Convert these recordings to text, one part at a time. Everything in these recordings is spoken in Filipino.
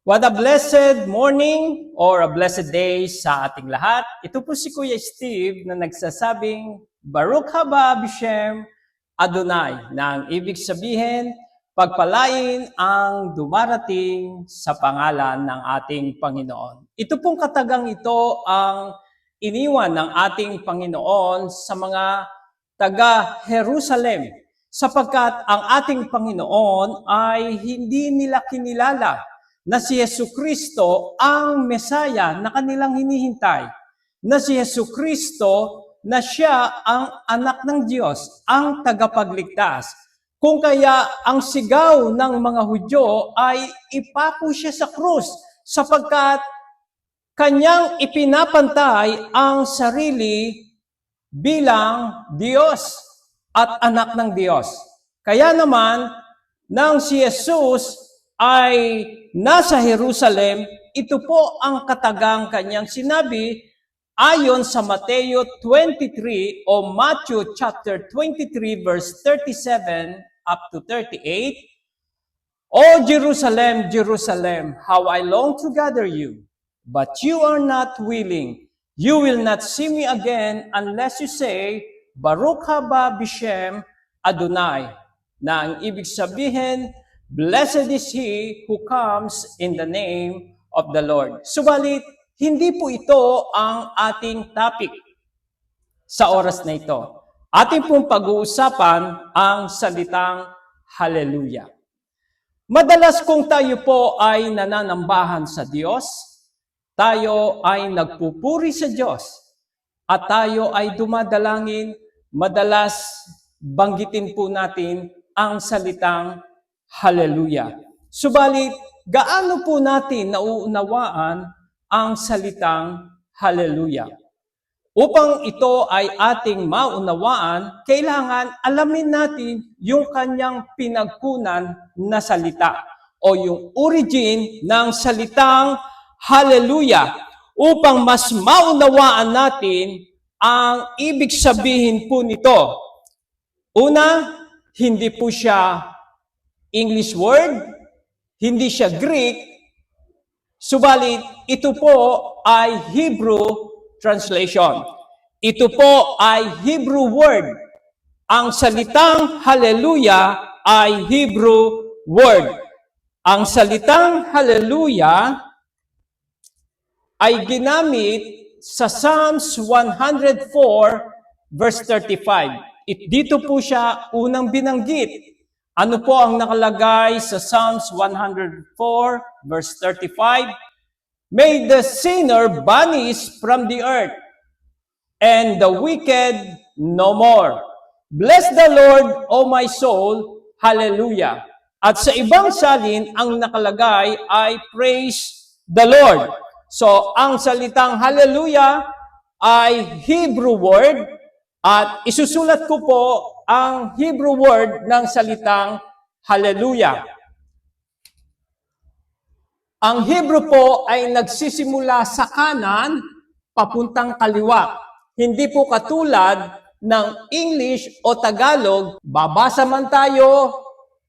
What a blessed morning or a blessed day sa ating lahat. Ito po si Kuya Steve na nagsasabing, Baruch haba Bishem Adonai, na ang ibig sabihin, pagpalain ang dumarating sa pangalan ng ating Panginoon. Ito pong katagang ito ang iniwan ng ating Panginoon sa mga taga-Jerusalem, sapagkat ang ating Panginoon ay hindi nila kinilala na si Jesucristo ang Mesaya na kanilang hinihintay, na si Jesucristo na siya ang anak ng Diyos, ang tagapagligtas. Kung kaya ang sigaw ng mga Hudyo ay ipako siya sa krus sapagkat kanyang ipinapantay ang sarili bilang Diyos at anak ng Diyos. Kaya naman, nang si Jesus ay nasa Jerusalem, ito po ang katagang kanyang sinabi ayon sa Mateo 23 o Matthew chapter 23 verse 37 up to 38. O Jerusalem, Jerusalem, how I long to gather you, but you are not willing. You will not see me again unless you say, Baruch haba Bishem Adonai, na ang ibig sabihin, Blessed is he who comes in the name of the Lord. Subalit, hindi po ito ang ating topic sa oras na ito. Ating pong pag-uusapan ang salitang Hallelujah. Madalas kung tayo po ay nananambahan sa Diyos, tayo ay nagpupuri sa Diyos, at tayo ay dumadalangin, madalas banggitin po natin ang salitang Hallelujah. Subalit, gaano po natin nauunawaan ang salitang Hallelujah? Upang ito ay ating maunawaan, kailangan alamin natin yung kanyang pinagkunan na salita o yung origin ng salitang Hallelujah upang mas maunawaan natin ang ibig sabihin po nito. Una, hindi po siya English word, hindi siya Greek, subalit ito po ay Hebrew translation. Ito po ay Hebrew word. Ang salitang Hallelujah ay Hebrew word. Ang salitang Hallelujah ay ginamit sa Psalms 104 verse 35. Dito po siya unang binanggit. Ano po ang nakalagay sa Psalms 104 verse 35? May the sinner vanish from the earth, and the wicked no more. Bless the Lord, O my soul. Hallelujah. At sa ibang salin, ang nakalagay ay praise the Lord. So, ang salitang hallelujah ay Hebrew word, at isusulat ko po ang Hebrew word ng salitang hallelujah. Ang Hebrew po ay nagsisimula sa kanan, papuntang kaliwa. Hindi po katulad ng English o Tagalog, babasa man tayo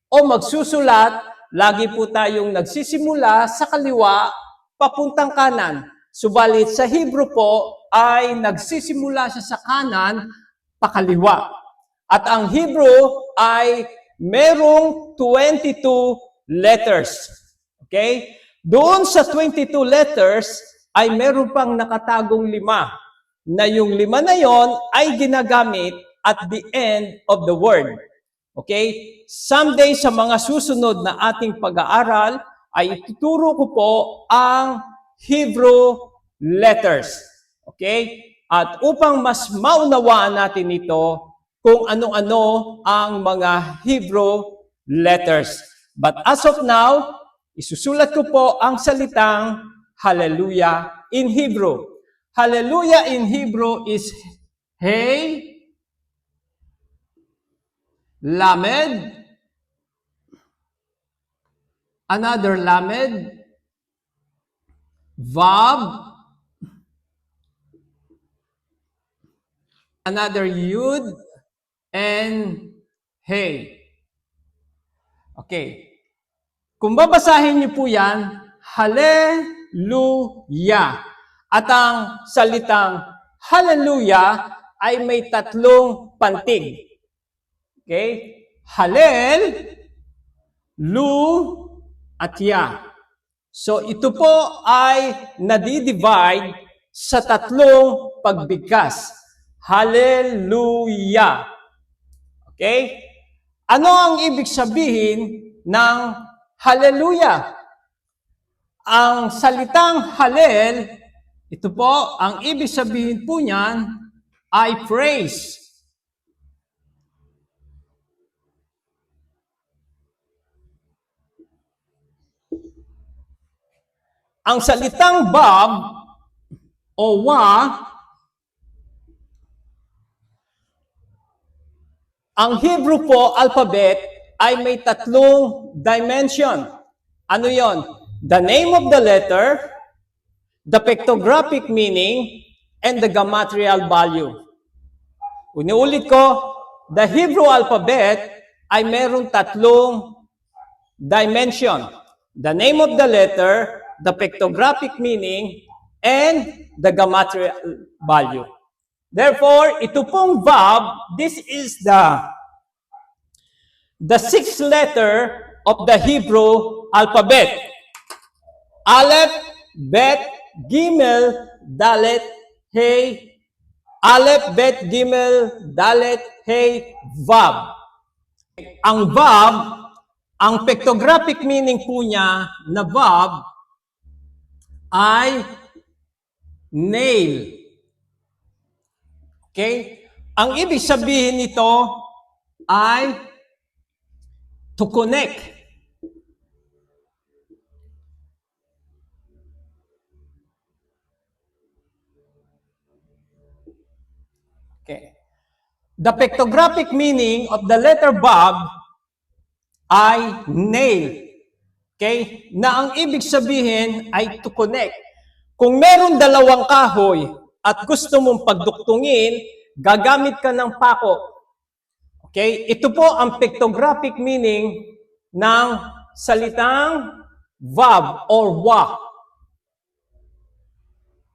o magsusulat, lagi po tayong nagsisimula sa kaliwa, papuntang kanan. Subalit sa Hebrew po ay nagsisimula siya sa kanan, pakaliwa. At ang Hebrew ay merong 22 letters. Okay? Doon sa 22 letters ay meron pang nakatagong 5, na yung 5 na yon ay ginagamit at the end of the word. Okay? Someday sa mga susunod na ating pag-aaral ay ituturo ko po ang Hebrew letters. Okay? At upang mas maunawaan natin ito kung ano-ano ang mga Hebrew letters. But as of now, isusulat ko po ang salitang Hallelujah in Hebrew. Hallelujah in Hebrew is Hey, Lamed, another Lamed, Vav, another Yud, and Hey. Okay. Kung babasahin niyo po yan, hallelujah. At ang salitang hallelujah ay may tatlong pantig. Okay? Hallel, lu, at ya. So ito po ay nadi-divide sa tatlong pagbigkas. Hallelujah. Okay? Ano ang ibig sabihin ng hallelujah? Ang salitang hallel, ito po, ang ibig sabihin po niyan ay praise. Ang salitang bab o wa, ang Hebrew po alphabet ay may tatlong dimension. Ano yon? The name of the letter, the pictographic meaning, and the gematria value. Uliulit ko, the Hebrew alphabet ay merong tatlong dimension. The name of the letter, the pictographic meaning, and the gematria value. Therefore, ito pong Vav, this is the sixth letter of the Hebrew alphabet. Aleph, Bet, Gimel, Dalet, Hey. Aleph, Bet, Gimel, Dalet, Hey, Vav. Ang Vav, ang pictographic meaning po niya na Vav ay nail. Okay? Ang ibig sabihin nito ay to connect. Okay. The pictographic meaning of the letter Vav ay nail. Okay? Na ang ibig sabihin ay to connect. Kung meron dalawang kahoy at gusto mong pagduktungin, gagamit ka ng pako. Okay? Ito po ang pictographic meaning ng salitang Vav or wa.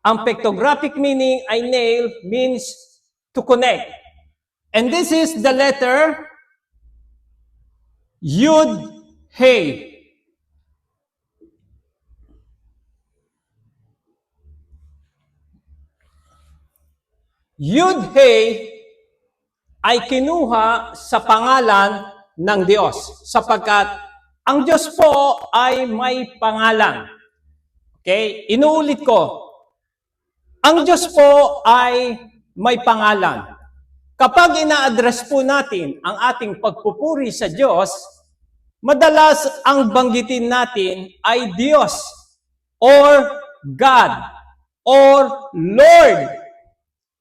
Ang pictographic meaning ay nail means to connect. And this is the letter Yud, Hey. Yud, Hey ay kinuha sa pangalan ng Diyos sapagkat ang Diyos po ay may pangalan. Okay? Inuulit ko. Ang Diyos po ay may pangalan. Kapag ina-address po natin ang ating pagpupuri sa Diyos, madalas ang banggitin natin ay Diyos or God or Lord.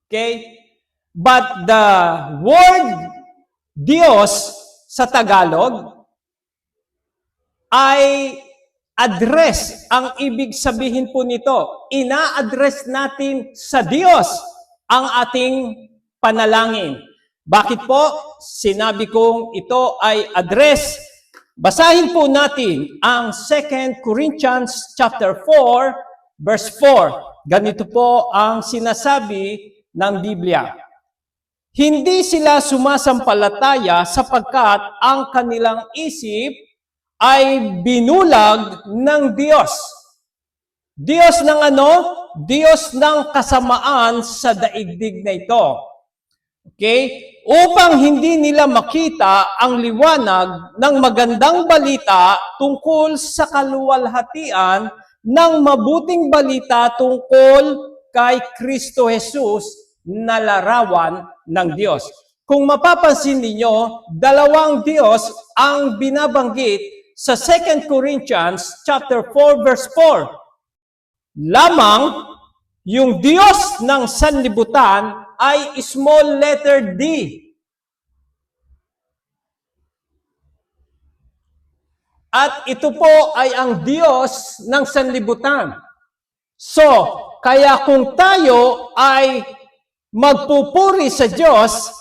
Okay? But the word Diyos sa Tagalog ay address. Ang ibig sabihin po nito, ina-address natin sa Diyos ang ating panalangin. Bakit po? Sinabi kong ito ay address. Basahin po natin ang 2 Corinthians chapter 4, verse 4. Ganito po ang sinasabi ng Biblia. Hindi sila sumasampalataya sapagkat ang kanilang isip ay binulag ng Diyos. Diyos ng ano? Diyos ng kasamaan sa daigdig na ito. Okay? Upang hindi nila makita ang liwanag ng magandang balita tungkol sa kaluwalhatian ng mabuting balita tungkol kay Kristo Jesus na larawan ng Diyos. Kung mapapansin ninyo, dalawang Diyos ang binabanggit sa 2 Corinthians chapter 4 verse 4. Lamang yung Diyos ng sanlibutan ay small letter D. At ito po ay ang Diyos ng sanlibutan. So, kaya kung tayo ay magpupuri sa Diyos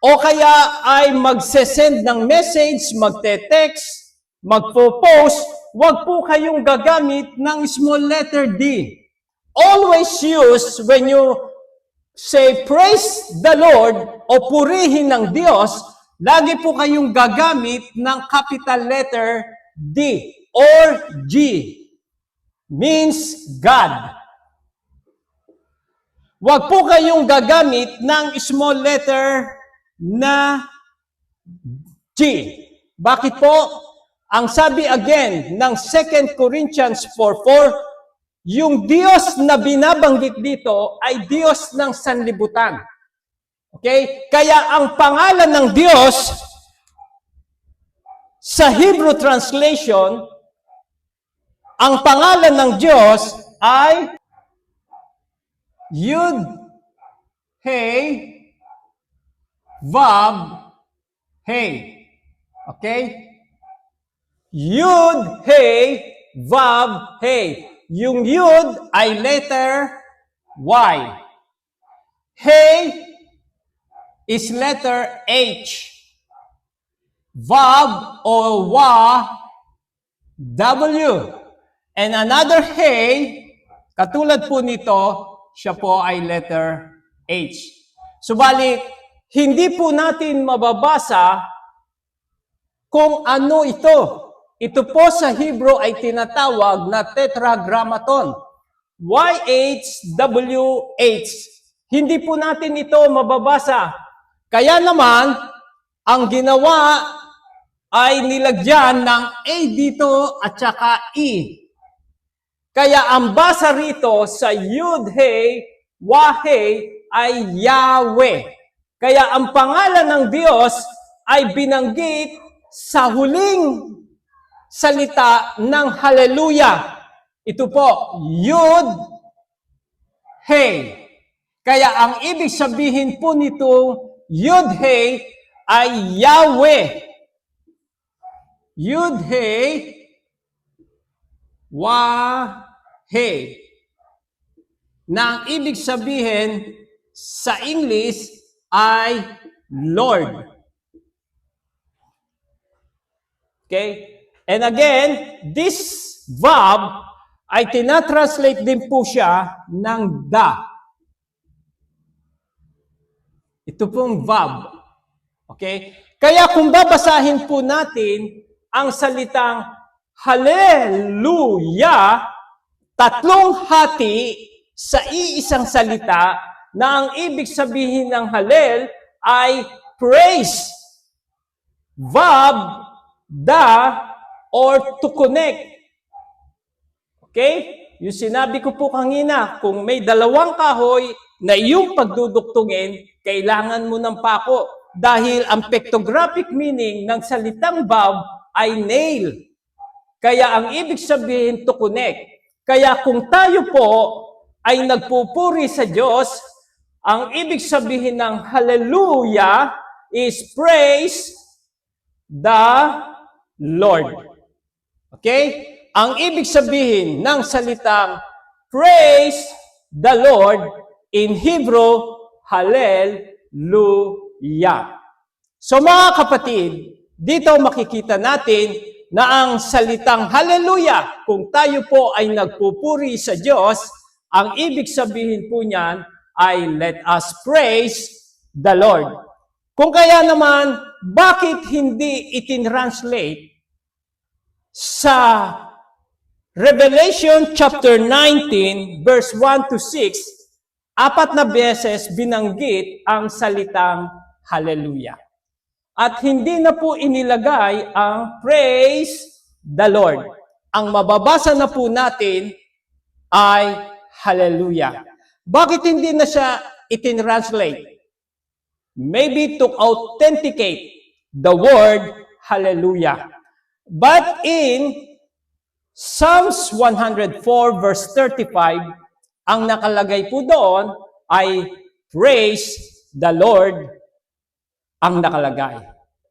o kaya ay magse-send ng message, magte-text, magpo-post wag po kayong gagamit ng small letter D. Always use when you say praise the Lord o purihin ng Diyos, lagi po kayong gagamit ng capital letter D or G. Means God. Wag po kayong gagamit ng small letter na G. Bakit po? Ang sabi again ng 2 Corinthians 4:4, yung Diyos na binabanggit dito ay Diyos ng sanlibutan. Okay? Kaya ang pangalan ng Diyos sa Hebrew translation, ang pangalan ng Diyos ay Yud, Hey, Vav, Hey. Okay? Yud, Hey, Vav, Hey. Yung Yud ay letter Y. Hey is letter H. Vav o Wa, W. And another Hey, katulad po nito, siya po ay letter H. Subalit, hindi po natin mababasa kung ano ito. Ito po sa Hebrew ay tinatawag na tetragrammaton. YHWH. Hindi po natin ito mababasa. Kaya naman, ang ginawa ay nilagyan ng A dito at saka E. Kaya ang basa rito sa Yud-Hey, Wah-Hey ay Yahweh. Kaya ang pangalan ng Diyos ay binanggit sa huling salita ng Hallelujah. Ito po, Yud, Hey. Kaya ang ibig sabihin po nito, Yud, Hey, ay Yahweh. Yud, Hey, Wah, Hey. Na ang ibig sabihin sa English ay Lord. Okay? And again, this verb ay tinatranslate din po siya ng da. Ito pong verb. Okay? Kaya kung babasahin po natin ang salitang Hallelujah, tatlong hati sa iisang salita na ang ibig sabihin ng Hallel ay praise, verb, da, or to connect. Okay? Yung sinabi ko po kanina, kung may dalawang kahoy na iyong pagduduktungin, kailangan mo ng pako. Dahil ang pictographic meaning ng salitang verb ay nail. Kaya ang ibig sabihin to connect. Kaya kung tayo po ay nagpupuri sa Diyos, ang ibig sabihin ng hallelujah is praise the Lord. Okay? Ang ibig sabihin ng salitang praise the Lord in Hebrew, hallelujah. So mga kapatid, dito makikita natin na ang salitang hallelujah, kung tayo po ay nagpupuri sa Diyos, ang ibig sabihin po niyan ay let us praise the Lord. Kung kaya naman, bakit hindi itinranslate sa Revelation chapter 19 verse 1 to 6, 4 na beses binanggit ang salitang hallelujah. At hindi na po inilagay ang praise the Lord. Ang mababasa na po natin ay hallelujah. Bakit hindi na siya itinranslate? Maybe to authenticate the word hallelujah. But in Psalms 104 verse 35, ang nakalagay po doon ay praise the Lord ang nakalagay.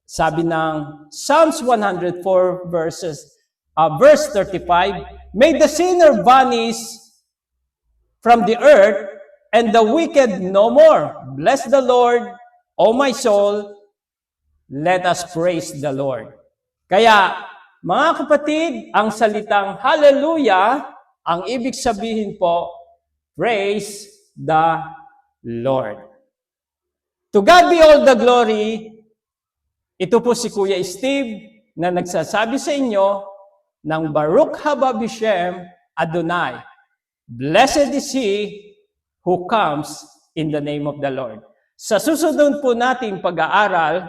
Sabi ng Psalms 104 verse 35, may the sinner vanish from the earth and the wicked no more. Bless the Lord, O my soul, let us praise the Lord. Kaya Mga kapatid, ang salitang hallelujah, ang ibig sabihin po, praise the Lord. To God be all the glory. Ito po si Kuya Steve na nagsasabi sa inyo ng Baruch haba Bishem Adonai. Blessed is He who comes in the name of the Lord. Sa susunod po nating pag-aaral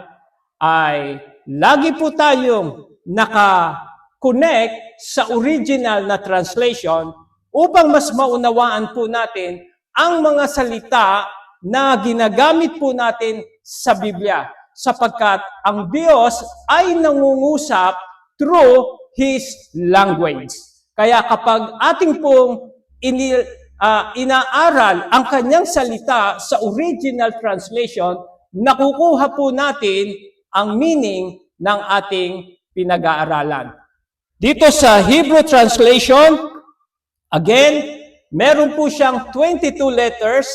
ay lagi po tayong naka-connect sa original na translation upang mas maunawaan po natin ang mga salita na ginagamit po natin sa Biblia sapagkat ang Diyos ay nangungusap through His language. Kaya kapag ating pong inaaral ang kanyang salita sa original translation, nakukuha po natin ang meaning ng ating pinag-aaralan. Dito sa Hebrew translation, again, meron po siyang 22 letters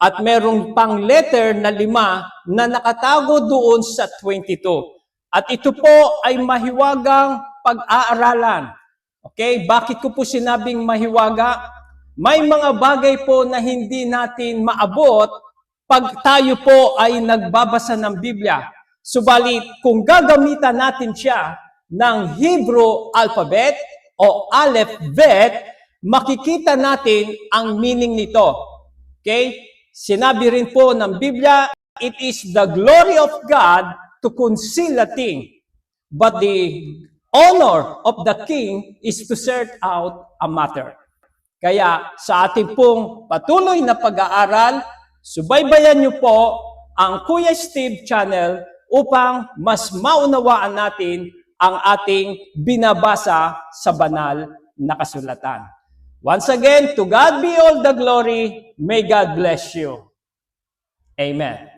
at merong pang letter na 5 na nakatago doon sa 22. At ito po ay mahiwagang pag-aaralan. Okay, bakit ko po sinabing mahiwaga? May mga bagay po na hindi natin maabot pag tayo po ay nagbabasa ng Biblia. Subalit, kung gagamitan natin siya ng Hebrew alphabet o Aleph Bet, makikita natin ang meaning nito. Okay? Sinabi rin po ng Biblia, it is the glory of God to conceal a thing, but the honor of the king is to search out a matter. Kaya sa ating pong patuloy na pag-aaral, subaybayan niyo po ang Kuya Steve channel upang mas maunawaan natin ang ating binabasa sa banal na kasulatan. Once again, to God be all the glory. May God bless you. Amen.